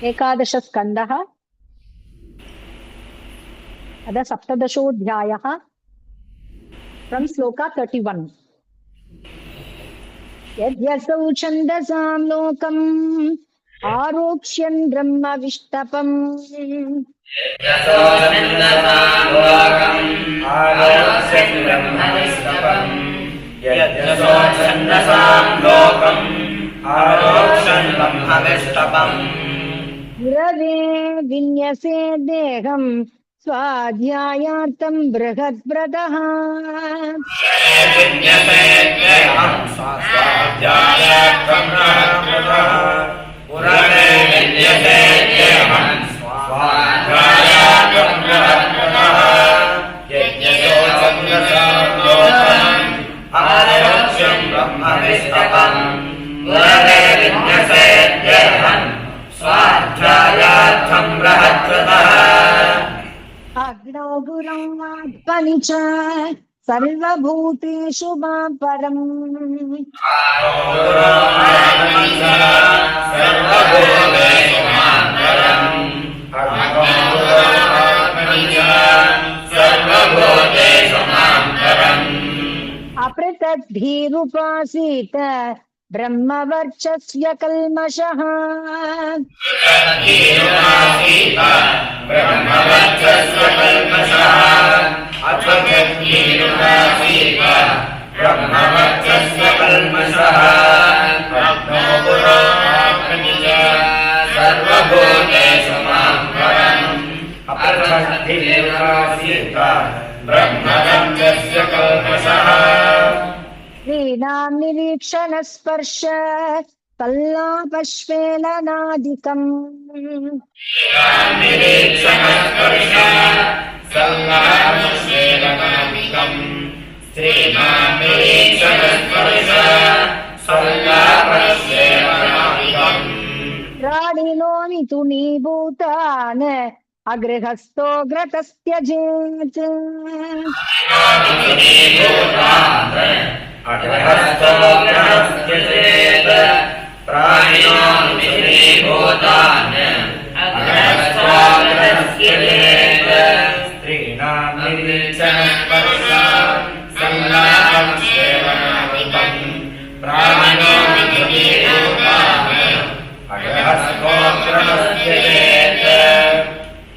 एकादशस्कन्धः अद सप्तदशोऽध्यायः फ्रम् श्लोका 31। यद्यसौ छन्दसां लोकम् आरोक्ष्यन् ब्रह्मविष्टपम् गुरवे विन्यसे देहम् स्वाध्यायार्थम् बृहद्व्रतः अग्नौ गुरुमात्मनि च सर्वभूतेषु मां परम् अपृथग्धीरुपासीत ब्रह्मवर्चस्य कल्मषः स्त्रीणां निरीक्षणस्पर्श कल्लापश्वेलनादिकम् प्राणिनो मिथुनीभूतान् अगृहस्थो घ्रतस्त्यजेत्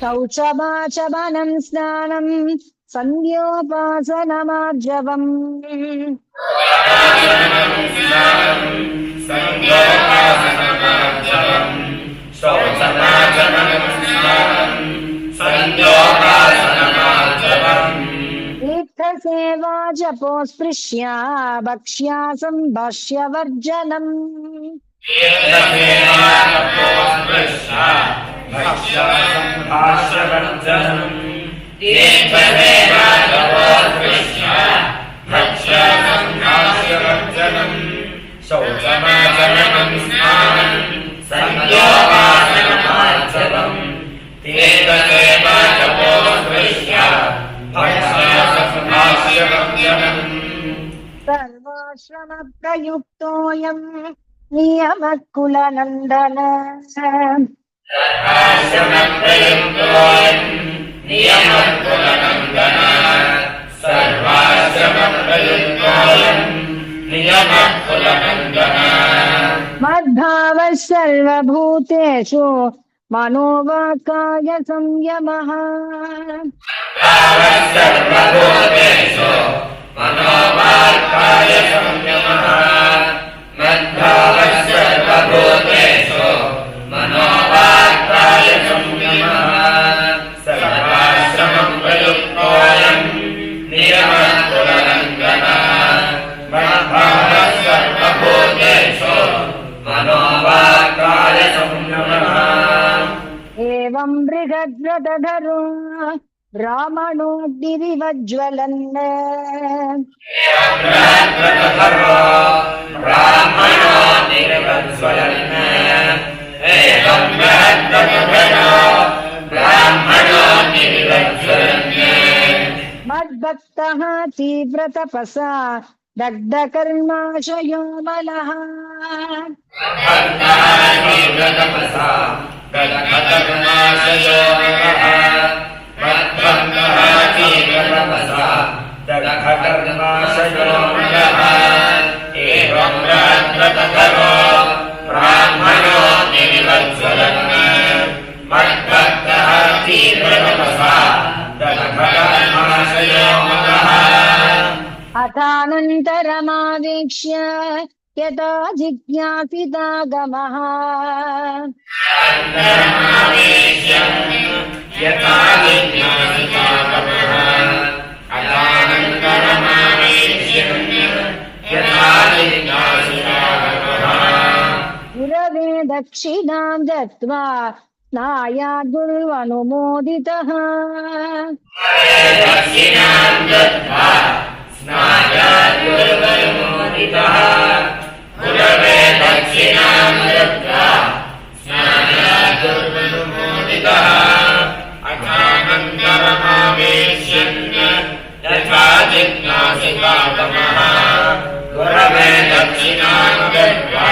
शौचमाचमनं स्नानं सन्ध्योपासनमार्जवम् तीर्थसेवा जपो स्पृश्या भक्ष्या सम्भाष्यवर्जनम् सर्वाश्रमप्रयुक्तोऽयम् नियमः कुलनन्दन मद्भावः सर्वभूतेषु मनोवाक्काय संयमः एवं बृहद्व्रतधरो ब्राह्मणोऽग्निरिवज्ज्वलन् मद्भक्तः तीव्रतपसा दग्धकर्माशयो मलः तदखतर्माशयो नरः मद्भक्तः तीव्रतपसा तदखतर्माशयो नरः एवं बृहद्व्रतधरो ब्राह्मणो निर्वत्सरन् मद्भक्तः तीव्रतपसा तदखतर्माशयो नरः अथानन्तरमावेक्ष्य यथा जिज्ञासितागमः यथा जिज्ञासितागमः अथानन्तरमावेक्ष्य यथा जिज्ञासितागमः गुरवे दक्षिणां दत्त्वा स्नायाद्गुर्वनुमोदितः दक्षिणां दत्त्वा स्नायाद्गुर्वनुमोदितः गुरवे दक्षिणां दत्त्वा स्नायाद्गुर्वनुमोदितः अथानन्तरमावेक्ष्यन् यथा जिज्ञासितागमः गुरवे दक्षिणां दत्त्वा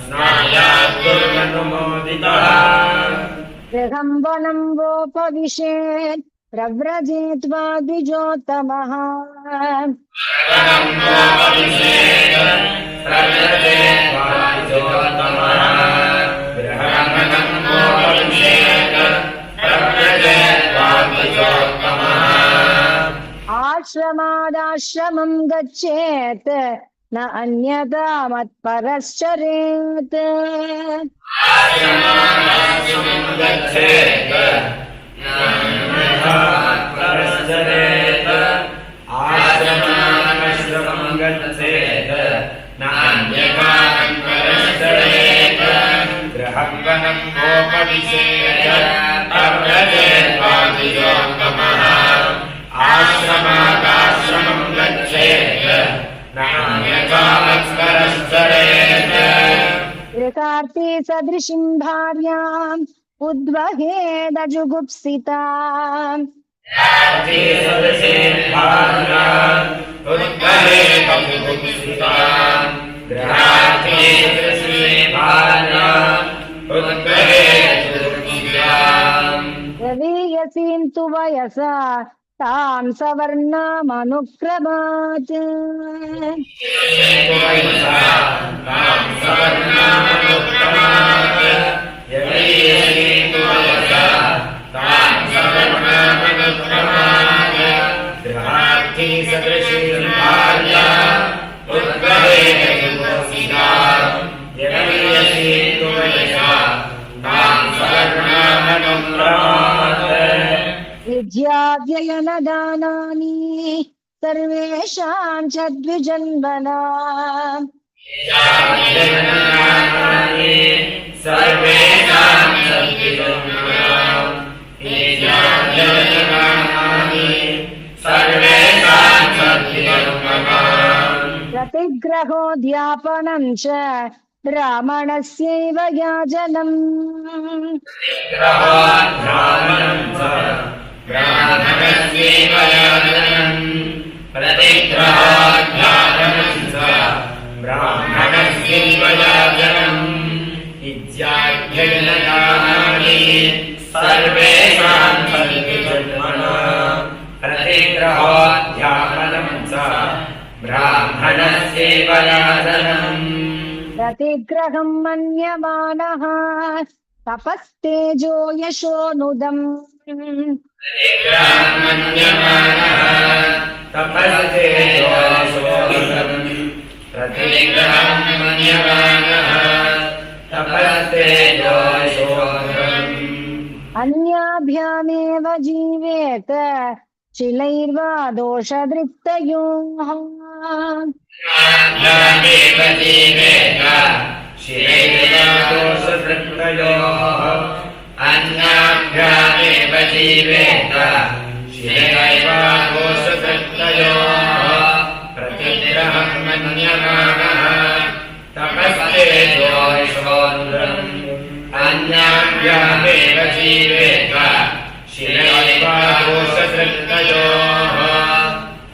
स्नायाद्गुर्वनुमोदितः गृहं वनं वोपविशेत् प्रव्रजेत्वा द्विजोत्तमः आश्रमादाश्रमं गच्छेत् न अन्यथा मत्परश्चरेत् आश्रमाश्रमं गच्छेत् न अन्यथा मत्परश्चरेत् गृहं वनं वोपविशेत् प्रव्रजेत्वा द्विजोत्तमः आश्रमादाश्रमं गच्छेत् न अन्यथा मत्परश्चरेत् ऋकार्ते सदृशीं भार्याम् उद्वहेदजुगुप्सिताम् यदीयसीं तु वयसा तां सवर्णामनुक्रमात् विद्याव्ययनदानानि सर्वेषां च द्विजन्मनाम् प्रतिग्रहोऽध्यापनं च ब्राह्मणस्यैव याजनम् प्रतिग्रहं मन्यमानः तपस्तेजो यशोनुदम् अन्याभ्यामेव जीवेत शिलैर्वा दोषदृक्तयोः अन्याभ्यामेव जीवेत शिलैर्वा दोषदृक्तयोः प्रतिग्रहं मन्यमानः तपस्तेजो यशोनुदम् अन्याभ्यामेव जीवेत शिलैर्वा दोषदृक्तयोः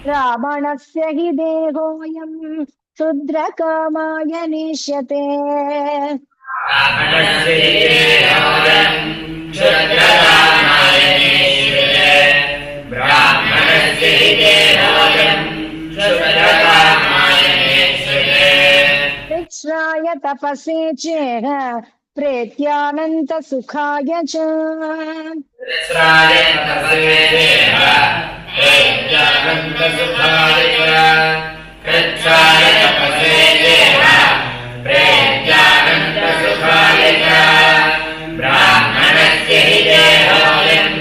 रावणस्य हि देहोऽयं क्षुद्रकामाय नेष्यते ब्राह्मणस्य हितेहोयम् क्षुद्रकामायनेश्वरे ब्राह्मणस्य हितेहोयम् क्षुद्रकामायनेश्वरे कृच्छ्राय तपसे चेह प्रेत्यानन्त सुखाय च कृच्छ्राय तपसे चेह प्रेत्यानन्त सुखाय च कृच्छ्राय तपसे चेह प्रेत्यानन्त सुखाय च ब्राह्मणस्य हितेहोयम्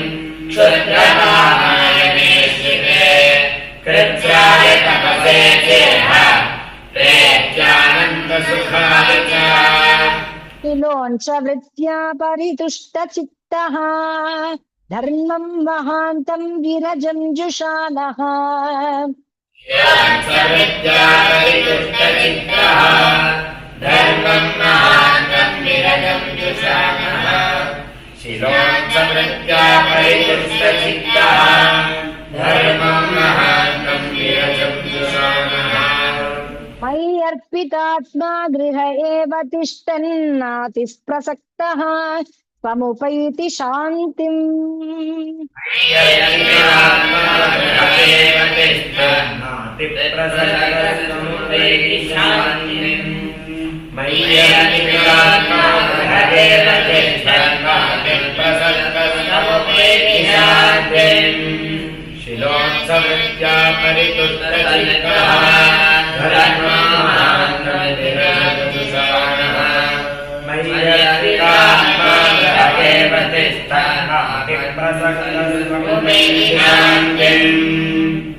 क्षुद्रकामायनेश्वरे कृच्छ्राय तपसे चेह प्रेत्यानन्त सुखाय च तिलोञ्च वृत्त्या परितुष्टचित्तः धर्मं महान्तं विरजं जुषानः परितुष्टचित्तः धर्मं महान्तं विरजं जुषानः शिलोञ्चवृत्त्या परितुष्टचित्तः धर्मं महान्तं विरजं जुषानः मयि अर्पितात्मा गृह एव तिष्ठन्नातिस्प्रसक्तः समुपैति शान्तिम् शिलोत्सवृत्त्या परितुष्टचित्तः धर्मं महान्तं विरजं जुषानः मय्यर्पितात्मा गृह एव तिष्ठन्नातिप्रसक्तः समुपैति शान्तिम्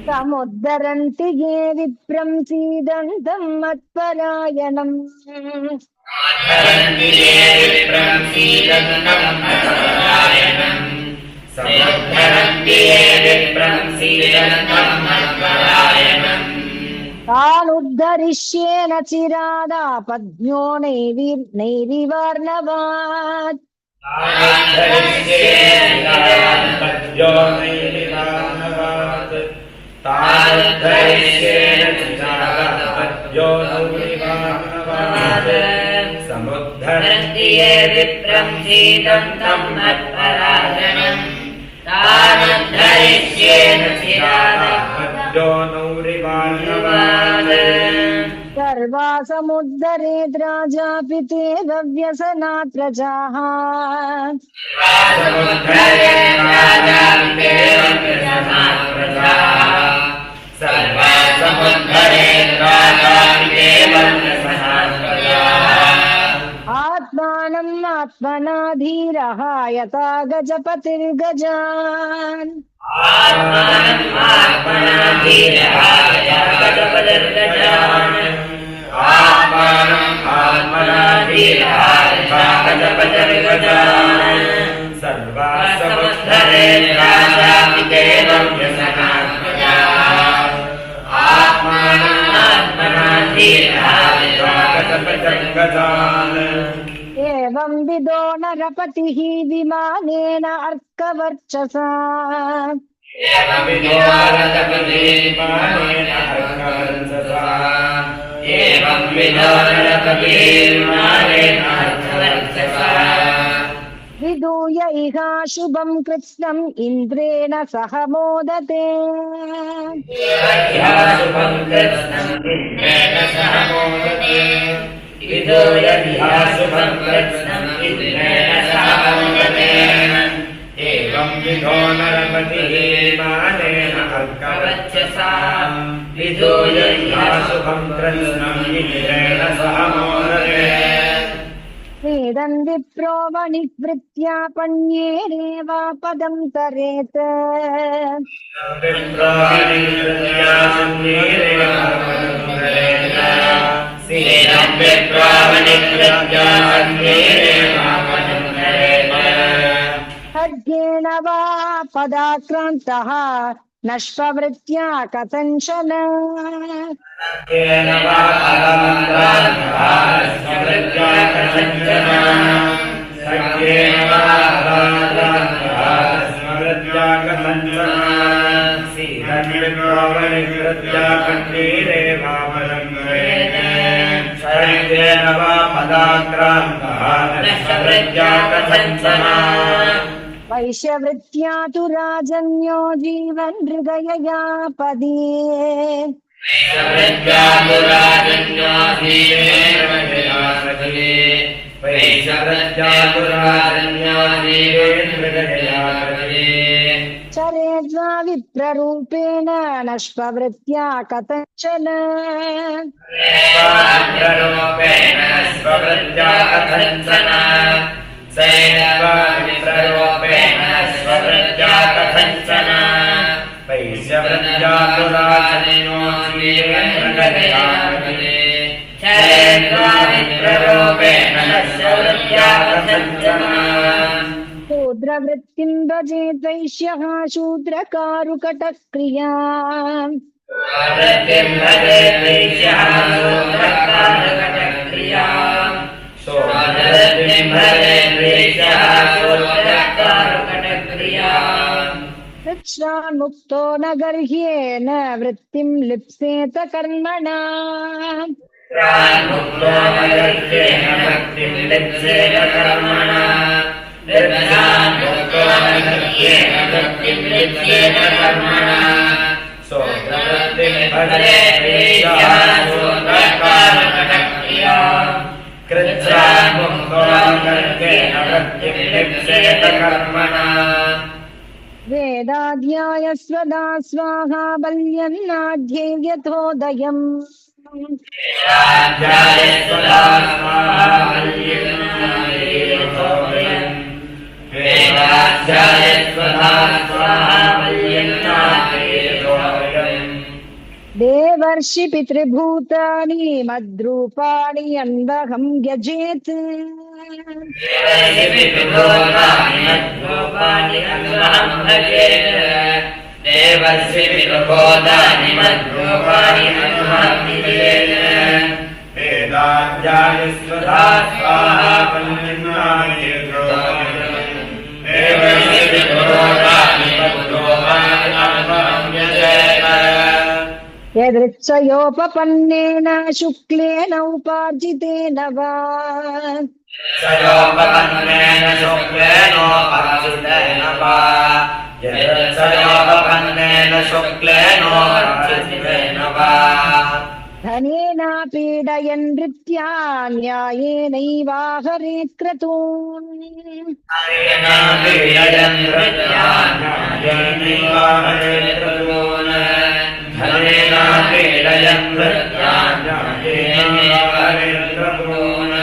समुद्धरन्ति ये विप्रं सीदन्तं मत्परायणम् धरन्ति ये विप्रं सीदन्तं मत्परायणम् समुद्धरन्ति ये विप्रं सीदन्तं मत्परायणम् तानुद्धरिष्येन चिरादापद्यो नैरिवार्णवात् समुद्धरन्ति ये विप्रं सीदन्तं मत्परायणम् तानुद्धरिष्येन चिरादापद्यो नौरिवार्णवात् सर्वा समुद्धरेद् राजापि ते व्यसनात् प्रजाः आत्मानम् आत्मना धीरः यथा गजपतिर्गजान् सर्वा समुद्धरेद् राजापि ते व्यसनात् प्रजाः आत्मानम् आत्मना धीरः यथा गजपतिर्गजान् एवं विदो नरपतिः विमानेन अर्कवर्चसा विदूय इहाशुभं कृत्स्नम् इन्द्रेण सह मोदते एवं विधो नरपतिः विमानेन अर्कवर्चसा विदूय इहाशुभं कृत्स्नम् इन्द्रेण सह मोदते वेदं विप्रो वणिवृत्त्या पण्येरेवा पदं तरेत् खड्गेन वा पदाक्रान्तः नष्पवृत्त्या कथञ्चन पदाक्रान्तः नष्टवृत्त्या कथञ्चन वैश्यवृत्त्या तु राजन्यो जीवन् हृदययापदे वैश्यवृत्त्या तु राजन्यो जीवेन्द्रहृदयापदे वैश्यवृत्त्या तु राजन्यो जीवेन्द्रहृदयापदे चरेद्वा विप्ररूपेण नष्पवृत्त्या कथञ्चन विप्ररूपेण स्ववृत्त्या कथञ्चन विप्ररूपेण स्ववृत्त्या कथञ्चन वैश्यवृत्त्या तु राजन्यो जीवेन्द्रहृदयापदे चरेद्वा विप्ररूपेण स्ववृत्त्या कथञ्चन शूद्रवृत्तिं भजेत् वैश्यः शूद्रकारुकटक्रिया वृत्तिं भजेत् वैश्यः शूद्रकारुकटक्रिया शूद्रवृत्तिं भजेत् वैश्यः शूद्रकारुकटक्रिया मुक्तो न गर्ह्येन वृत्तिं लिप्सेत कर्मणा मुक्तो न गर्ह्येन वृत्तिं लिप्सेत कर्मणा मुक्तो न गर्ह्येन वृत्तिं लिप्सेत कर्मणा शूद्रवृत्तिं भजेत् वैश्यः शूद्रकारुकटक्रिया मुक्तो न गर्ह्येन वृत्तिं लिप्सेत कर्मणा वेदाध्यायस्वदा स्वाहा बल्यन्नाध्येयथोदयम् वेदाध्यायस्वदा स्वाहा बल्यन्नाध्येयथोदयम् वेदाध्यायस्वदा स्वाहा बल्यन्नाध्येयथोदयम् देवर्षि पितृभूतानि मद्रूपाणि अन्वहं यजेत् देवस्य विरुभोदानि मद्रूपाणि अन्वहं यजेत् वेदाध्यायस्वदा स्वाहा बल्यन्नाध्येयथोदयम् देवस्य विरुभोदानि मद्रूपाणि अन्वहं यजेत् यदृच्छयोपपन्नेन शुक्लेन उपार्जितेन वा सयोपपन्नेन शुक्लेनोपार्जितेन वा यदृच्छयोपपन्नेन शुक्लेनोपार्जितेन वा धनेन पीडयन् नृत्या न्यायेनैवाहरेत् क्रतून् धनेन पीडयन् नृत्या न्यायेनैवाहरेत् क्रतून् धनेन पीडयन् नृत्या न्यायेनैवाहरेत् क्रतून्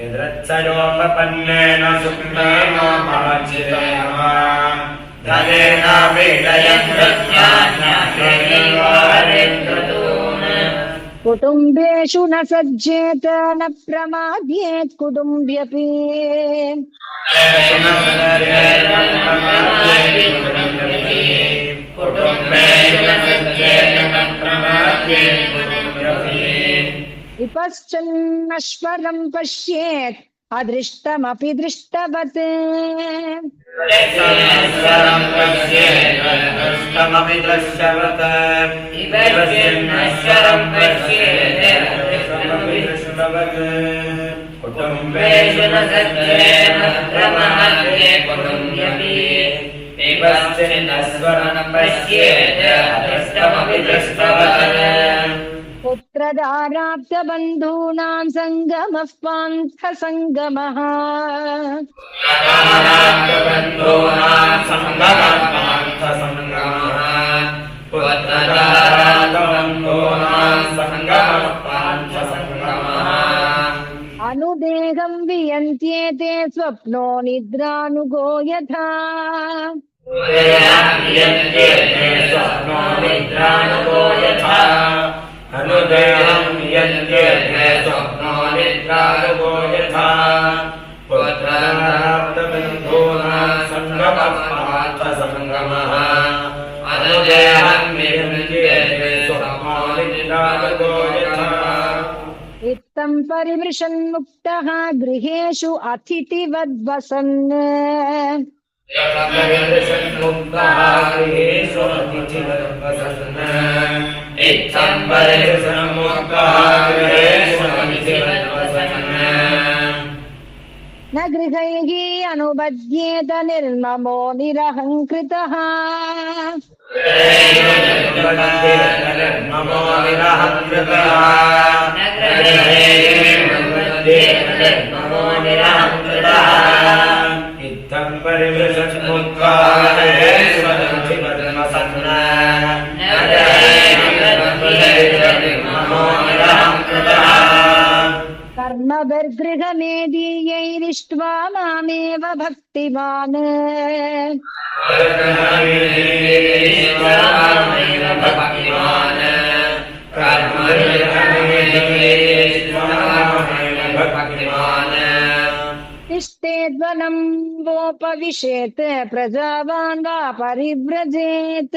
यदृच्छयोपपन्नेन शुक्लेनोपार्जितेन वा धनेन पीडयन् नृत्या न्यायेनैवाहरेत् क्रतून् कुटुम्बेषु न सज्जेत न प्रमाद्येत् कुटुम्ब्यपि विपश्चन्नश्वरं पश्येत् अदृष्टमपि दृष्टवत् कुटुम्बेषु न सज्जेन प्रमाद्येत् कुटुम्ब्यपि विपश्चन्नश्वरं पश्येत् अदृष्टमपि दृष्टवत् पुत्रदाराप्तबन्धूनां सङ्गमः पान्थसङ्गमः अनुदेहं वियन्त्येते स्वप्नो निद्रानुगो यथा अनुदेहं वियन्त्येते स्वप्नो निद्रानुगो यथा पुत्रदाराप्तबन्धूनां सङ्गमः पान्थसङ्गमः अनुदेहं वियन्त्येते स्वप्नो निद्रानुगो यथा इत्थं परिमृशन्मुक्तः गृहेषु अतिथिवद्वसन् न गृहैः अनुबध्येत निर्ममो निरहङ्कृतः नमो विरहङ्कृतः नमो विरहङ्कृतः इत्थं परिवृषन्मुक्त्वा स्वदर्शिवर्णसन्ना नमो विरहङ्कृतः कर्मभिर्गृहमेदीयैरिष्ट्वा मामेव भक्तिमान् इष्टेद्वनं वोपविशेत् प्रजावान् वा परिव्रजेत्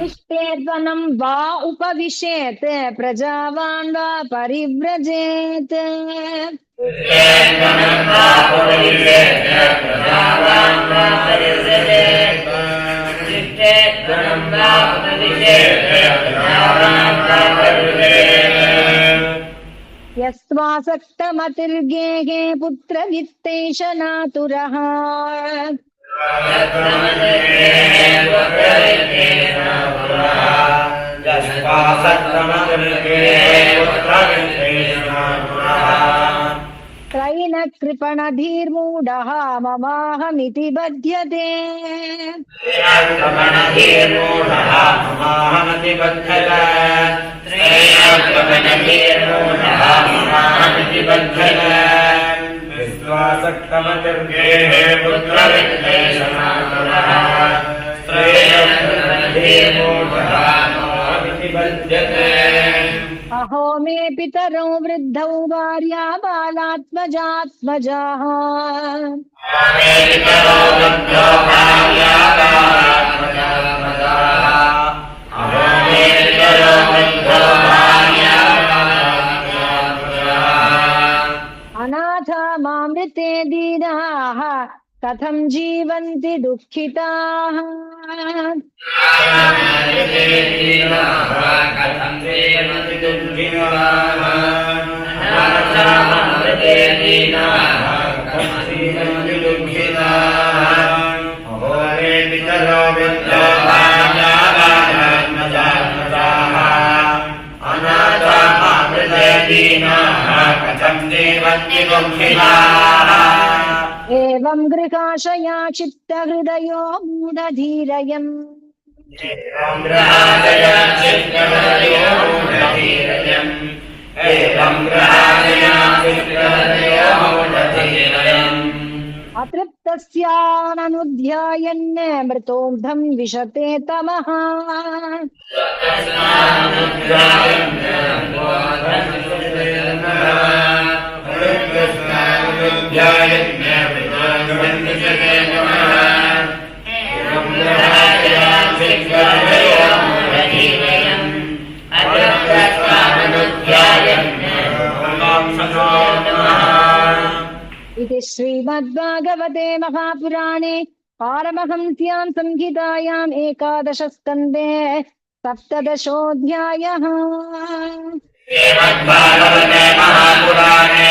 इष्टेद्वनं वा उपविशेत् प्रजावान् वा परिव्रजेत् यस्वासक्तमतिर्गेहे पुत्रवित्तेशनातुरः त्रैनकृपणधीर्मूढः ममाहमिति बध्यते विश्वासक्तमतिर्गेहे पुत्रवित्तेशनातुरः त्रैनकृपणधीर्मूढः ममाहमिति बध्यते अहो मे पितरौ वृद्धौ भार्या बालात्मजात्मजाः अनाथा मामृते दीनाः कथं जीवन्ति दुःखिताः एवं गृहाशया चित्तहृदयो मूढधीरयम् अतृप्तस्याननुध्यायन् मृतोऽर्धं विशते तमः इति श्रीमद्भागवते महापुराणे पारमहंस्यां संहितायाम् 11 स्कन्धे 17 श्रीमद्भागवते महापुराणे